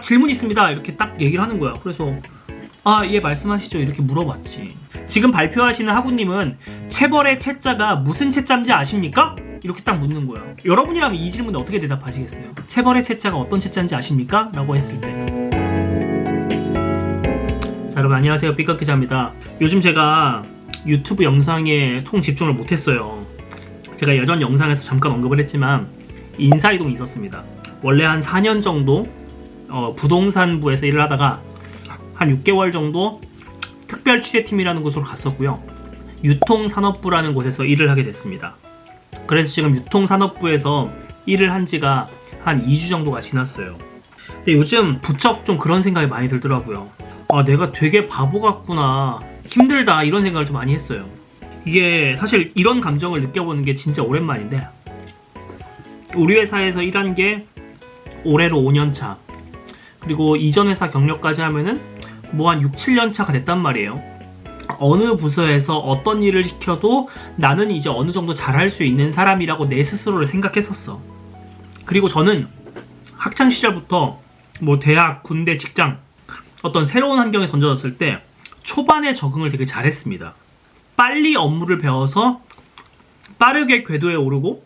질문 있습니다 이렇게 딱 얘기를 하는 거야. 그래서 아, 예, 말씀하시죠 이렇게 물어봤지. 지금 발표하시는 하구님은 체벌의 체자가 무슨 체자인지 아십니까? 이렇게 딱 묻는 거야. 여러분이라면 이 질문에 어떻게 대답하시겠어요? 체벌의 체자가 어떤 체자인지 아십니까? 라고 했을 때. 자, 여러분 안녕하세요, 삐걱 기자입니다. 요즘 제가 유튜브 영상에 통 집중을 못했어요. 제가 예전 영상에서 잠깐 언급을 했지만 인사이동이 있었습니다. 원래 한 4년 정도 부동산부에서 일을 하다가 한 6개월 정도 특별 취재팀이라는 곳으로 갔었고요. 유통산업부라는 곳에서 일을 하게 됐습니다. 그래서 지금 유통산업부에서 일을 한 지가 한 2주 정도가 지났어요. 근데 요즘 부쩍 좀 그런 생각이 많이 들더라고요. 아, 내가 되게 바보 같구나, 힘들다, 이런 생각을 좀 많이 했어요. 이게 사실 이런 감정을 느껴보는 게 진짜 오랜만인데, 우리 회사에서 일한 게 올해로 5년차, 그리고 이전 회사 경력까지 하면은 뭐 한 6, 7년차가 됐단 말이에요. 어느 부서에서 어떤 일을 시켜도 나는 이제 어느 정도 잘할 수 있는 사람이라고 내 스스로를 생각했었어. 그리고 저는 학창시절부터 뭐 대학, 군대, 직장 어떤 새로운 환경에 던져졌을 때 초반에 적응을 되게 잘했습니다. 빨리 업무를 배워서 빠르게 궤도에 오르고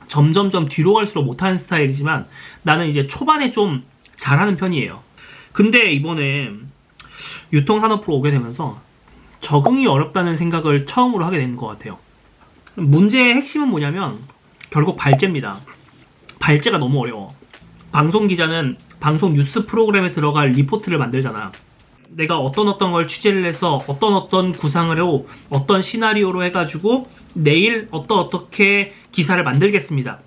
점점점 뒤로 갈수록 못하는 스타일이지만 나는 이제 초반에 좀 잘하는 편이에요. 근데 이번에 유통산업부로 오게 되면서 적응이 어렵다는 생각을 처음으로 하게 된 것 같아요. 문제의 핵심은 뭐냐면 결국 발제입니다. 발제가 너무 어려워. 방송 기자는 방송 뉴스 프로그램에 들어갈 리포트를 만들잖아. 내가 어떤 걸 취재를 해서 어떤 구상을 하고 어떤 시나리오로 해가지고 내일 어떻게 기사를 만들겠습니다.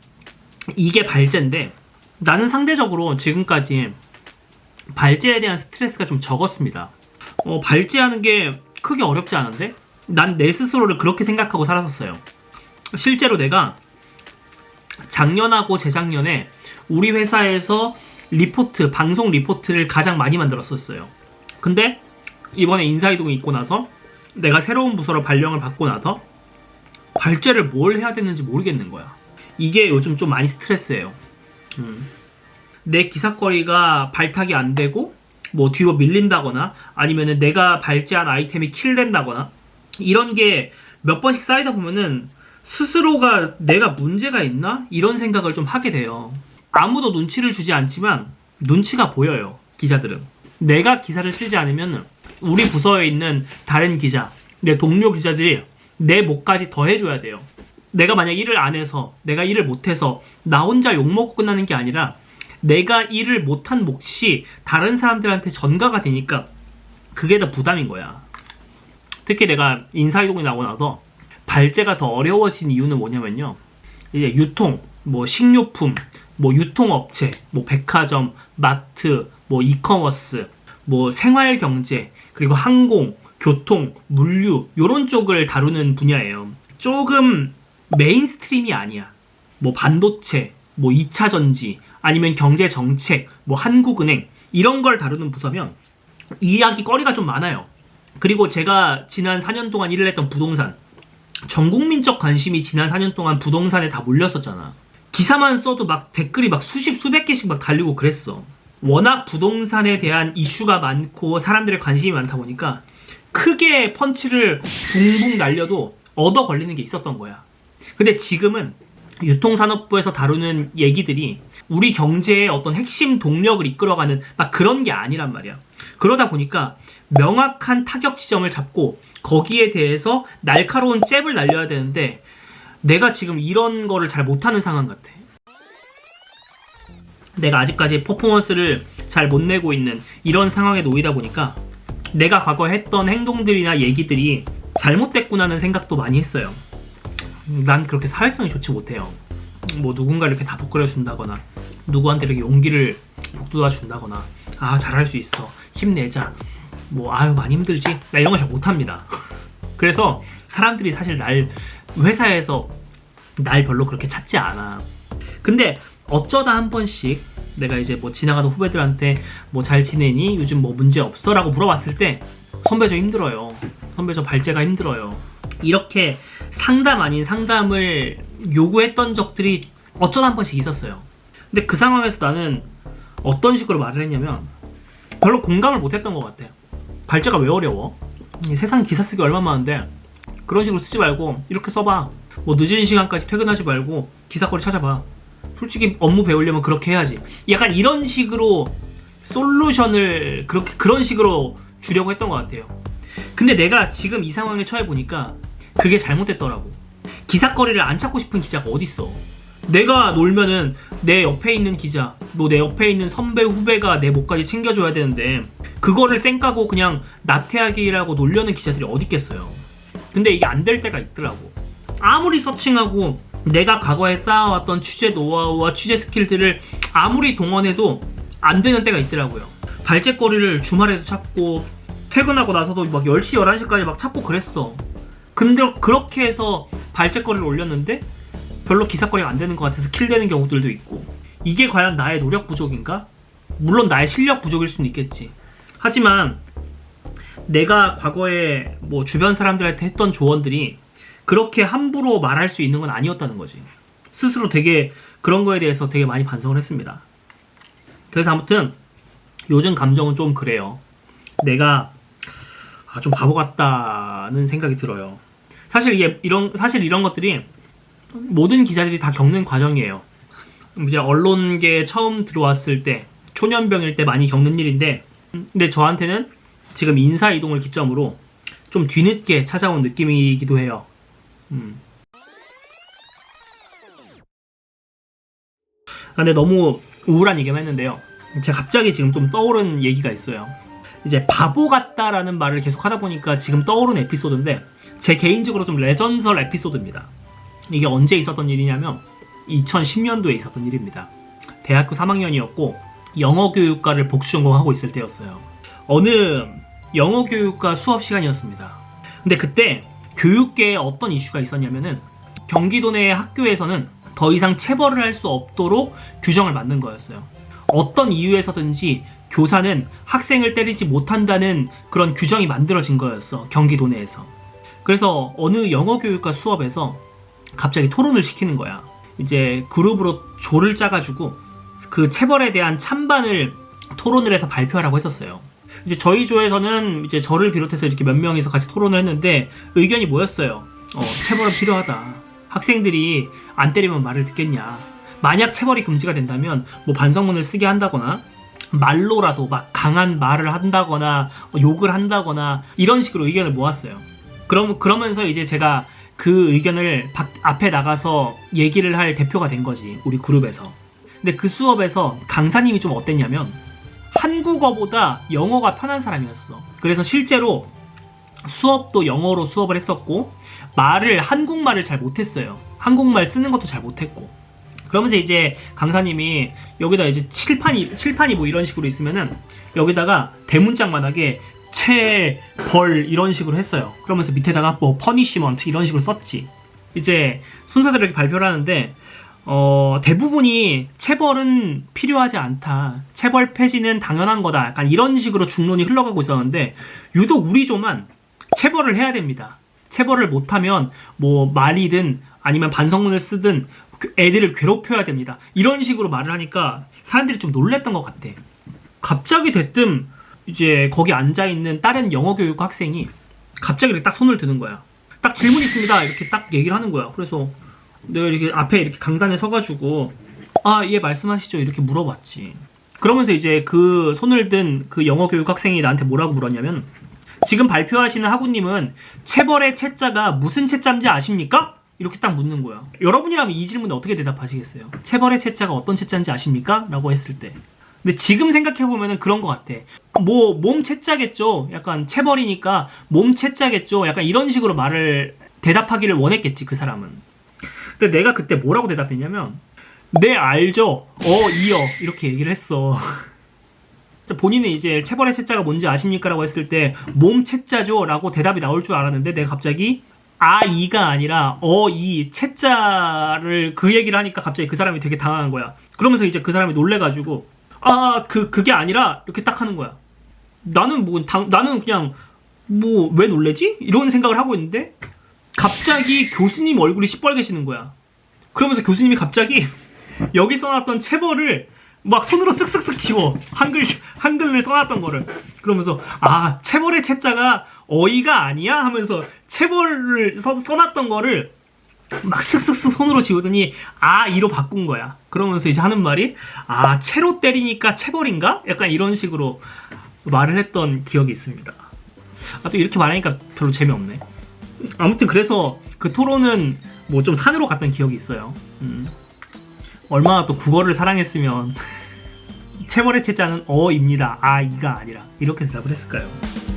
이게 발제인데 나는 상대적으로 지금까지 발제에 대한 스트레스가 좀 적었습니다. 발제하는 게 크게 어렵지 않은데 난 내 스스로를 그렇게 생각하고 살았었어요. 실제로 내가 작년하고 재작년에 우리 회사에서 리포트, 방송 리포트를 가장 많이 만들었었어요. 근데 이번에 인사이동이 있고 나서 내가 새로운 부서로 발령을 받고 나서 발제를 뭘 해야 되는지 모르겠는 거야. 이게 요즘 좀 많이 스트레스예요. 내 기사거리가 발탁이 안 되고 뭐 뒤로 밀린다거나 아니면은 내가 발제한 아이템이 킬된다거나 이런 게 몇 번씩 쌓이다 보면은 스스로가 내가 문제가 있나? 이런 생각을 좀 하게 돼요. 아무도 눈치를 주지 않지만 눈치가 보여요, 기자들은. 내가 기사를 쓰지 않으면 우리 부서에 있는 다른 기자, 내 동료 기자들이 내 몫까지 더 해줘야 돼요. 내가 만약 일을 안 해서, 내가 일을 못해서 나 혼자 욕먹고 끝나는 게 아니라 내가 일을 못한 몫이 다른 사람들한테 전가가 되니까 그게 더 부담인 거야. 특히 내가 인사이동이 나고 나서 발제가 더 어려워진 이유는 뭐냐면요, 이제 유통, 뭐 식료품, 뭐 유통업체, 뭐 백화점, 마트, 뭐 이커머스, 뭐 생활경제, 그리고 항공, 교통, 물류 요런 쪽을 다루는 분야예요. 조금 메인스트림이 아니야. 뭐 반도체, 뭐 2차전지, 아니면 경제정책, 뭐 한국은행 이런 걸 다루는 부서면 이야기거리가 좀 많아요. 그리고 제가 지난 4년 동안 일을 했던 부동산, 전국민적 관심이 지난 4년 동안 부동산에 다 몰렸었잖아. 기사만 써도 막 댓글이 막 수십 수백 개씩 막 달리고 그랬어. 워낙 부동산에 대한 이슈가 많고 사람들의 관심이 많다 보니까 크게 펀치를 붕붕 날려도 얻어 걸리는 게 있었던 거야. 근데 지금은 유통산업부에서 다루는 얘기들이 우리 경제의 어떤 핵심 동력을 이끌어가는 막 그런 게 아니란 말이야. 그러다 보니까 명확한 타격 지점을 잡고 거기에 대해서 날카로운 잽을 날려야 되는데 내가 지금 이런 거를 잘 못하는 상황 같아. 내가 아직까지 퍼포먼스를 잘 못 내고 있는 이런 상황에 놓이다 보니까 내가 과거에 했던 행동들이나 얘기들이 잘못됐구나는 생각도 많이 했어요. 난 그렇게 사회성이 좋지 못해요. 뭐 누군가 이렇게 다 복그려 준다거나 누구한테 이렇게 용기를 북돋아 준다거나 아, 잘할 수 있어, 힘내자, 뭐 아유 많이 힘들지, 나 이런 거 잘 못합니다. 그래서 사람들이 사실 회사에서 날 별로 그렇게 찾지 않아. 근데 어쩌다 한 번씩 내가 이제 뭐 지나가는 후배들한테 뭐 잘 지내니? 요즘 뭐 문제 없어? 라고 물어봤을 때 선배 저 힘들어요, 선배 저 발제가 힘들어요, 이렇게 상담 아닌 상담을 요구했던 적들이 어쩌다 한 번씩 있었어요. 근데 그 상황에서 나는 어떤 식으로 말을 했냐면 별로 공감을 못했던 것 같아요. 발제가 왜 어려워? 세상 기사 쓰기 얼마 많은데 그런 식으로 쓰지 말고 이렇게 써봐. 뭐 늦은 시간까지 퇴근하지 말고 기사거리 찾아봐. 솔직히 업무 배우려면 그렇게 해야지. 약간 이런 식으로 솔루션을 그런 식으로 주려고 했던 것 같아요. 근데 내가 지금 이 상황에 처해 보니까 그게 잘못됐더라고. 기사거리를 안 찾고 싶은 기자가 어딨어. 내가 놀면은 내 옆에 있는 기자, 뭐 내 옆에 있는 선배 후배가 내 목까지 챙겨줘야 되는데 그거를 쌩까고 그냥 나태하게라고 놀려는 기자들이 어딨겠어요. 근데 이게 안 될 때가 있더라고. 아무리 서칭하고 내가 과거에 쌓아왔던 취재 노하우와 취재 스킬들을 아무리 동원해도 안 되는 때가 있더라고요. 발제거리를 주말에도 찾고 퇴근하고 나서도 막 10시, 11시까지 막 찾고 그랬어. 근데 그렇게 해서 발제거리를 올렸는데 별로 기사거리가 안 되는 것 같아서 킬되는 경우들도 있고. 이게 과연 나의 노력 부족인가? 물론 나의 실력 부족일 수는 있겠지. 하지만 내가 과거에 뭐 주변 사람들한테 했던 조언들이 그렇게 함부로 말할 수 있는 건 아니었다는 거지. 스스로 되게 그런 거에 대해서 되게 많이 반성을 했습니다. 그래서 아무튼 요즘 감정은 좀 그래요. 내가 좀 바보 같다는 생각이 들어요. 사실 이런 것들이 모든 기자들이 다 겪는 과정이에요. 이제 언론계에 처음 들어왔을 때, 초년병일 때 많이 겪는 일인데, 근데 저한테는 지금 인사이동을 기점으로 좀 뒤늦게 찾아온 느낌이기도 해요. 근데 너무 우울한 얘기만 했는데요. 제가 갑자기 지금 좀 떠오른 얘기가 있어요. 이제 바보 같다라는 말을 계속 하다 보니까 지금 떠오른 에피소드인데 제 개인적으로 좀 레전설 에피소드입니다. 이게 언제 있었던 일이냐면 2010년도에 있었던 일입니다. 대학교 3학년이었고 영어 교육과를 복수 전공하고 있을 때였어요. 어느 영어 교육과 수업 시간이었습니다. 근데 그때 교육계에 어떤 이슈가 있었냐면은 경기도 내 학교에서는 더 이상 체벌을 할 수 없도록 규정을 만든 거였어요. 어떤 이유에서든지 교사는 학생을 때리지 못한다는 그런 규정이 만들어진 거였어. 경기도 내에서. 그래서 어느 영어 교육과 수업에서 갑자기 토론을 시키는 거야. 이제 그룹으로 조를 짜가지고 그 체벌에 대한 찬반을 토론을 해서 발표하라고 했었어요. 이제 저희 조에서는 이제 저를 비롯해서 이렇게 몇 명이서 같이 토론을 했는데 의견이 뭐였어요? 체벌은 필요하다. 학생들이 안 때리면 말을 듣겠냐. 만약 체벌이 금지가 된다면 뭐 반성문을 쓰게 한다거나 말로라도 막 강한 말을 한다거나 욕을 한다거나 이런 식으로 의견을 모았어요. 그러면서 이제 제가 그 의견을 앞에 나가서 얘기를 할 대표가 된 거지, 우리 그룹에서. 근데 그 수업에서 강사님이 좀 어땠냐면 한국어보다 영어가 편한 사람이었어. 그래서 실제로 수업도 영어로 수업을 했었고 한국말을 잘 못했어요. 한국말 쓰는 것도 잘 못했고. 그러면서 이제 강사님이 여기다 이제 칠판이 뭐 이런 식으로 있으면은 여기다가 대문짝만하게 체벌 이런 식으로 했어요. 그러면서 밑에다가 뭐 퍼니시먼트 이런 식으로 썼지. 이제 순서대로 이렇게 발표를 하는데 대부분이 체벌은 필요하지 않다. 체벌 폐지는 당연한 거다. 약간 이런 식으로 중론이 흘러가고 있었는데 유독 우리 조만 체벌을 해야 됩니다. 체벌을 못하면 뭐 말이든 아니면 반성문을 쓰든 애들을 괴롭혀야 됩니다. 이런 식으로 말을 하니까 사람들이 좀 놀랬던 것 같아. 갑자기 대뜸 이제 거기 앉아있는 다른 영어교육 학생이 갑자기 이렇게 딱 손을 드는 거야. 딱 질문 있습니다. 이렇게 딱 얘기를 하는 거야. 그래서 내가 이렇게 앞에 이렇게 강단에 서가지고 예 말씀하시죠 이렇게 물어봤지. 그러면서 이제 그 손을 든 그 영어교육 학생이 나한테 뭐라고 물었냐면 지금 발표하시는 하구님은 체벌의 체자가 무슨 체자인지 아십니까? 이렇게 딱 묻는 거야. 여러분이라면 이 질문에 어떻게 대답하시겠어요? 체벌의 체자가 어떤 체자인지 아십니까? 라고 했을 때. 근데 지금 생각해보면 그런 것 같아. 뭐 몸 체자겠죠. 약간 체벌이니까 몸 체자겠죠. 약간 이런 식으로 대답하기를 원했겠지 그 사람은. 근데 내가 그때 뭐라고 대답했냐면 네 알죠. 이요 이렇게 얘기를 했어. 본인은 이제 체벌의 체자가 뭔지 아십니까? 라고 했을 때 몸 체자죠 라고 대답이 나올 줄 알았는데 내가 갑자기 이가 아니라 이 체자를 그 얘기를 하니까 갑자기 그 사람이 되게 당황한 거야. 그러면서 이제 그 사람이 놀래가지고 그게 아니라 이렇게 딱 하는 거야. 나는 그냥 뭐 왜 놀래지? 이런 생각을 하고 있는데 갑자기 교수님 얼굴이 시뻘개지는 거야. 그러면서 교수님이 갑자기 여기 써놨던 체벌을 막 손으로 쓱쓱쓱 지워. 한글을 써놨던 거를. 그러면서 아 체벌의 채자가 어이가 아니야 하면서 체벌을 써놨던 거를 막 슥슥슥 손으로 지우더니 아 이로 바꾼 거야. 그러면서 이제 하는 말이 아 채로 때리니까 체벌인가? 약간 이런 식으로 말을 했던 기억이 있습니다. 아 또 이렇게 말하니까 별로 재미없네. 아무튼 그래서 그 토론은 뭐 좀 산으로 갔던 기억이 있어요. 얼마나 또 국어를 사랑했으면 체벌의 채자는 어입니다. 아 이가 아니라 이렇게 대답을 했을까요?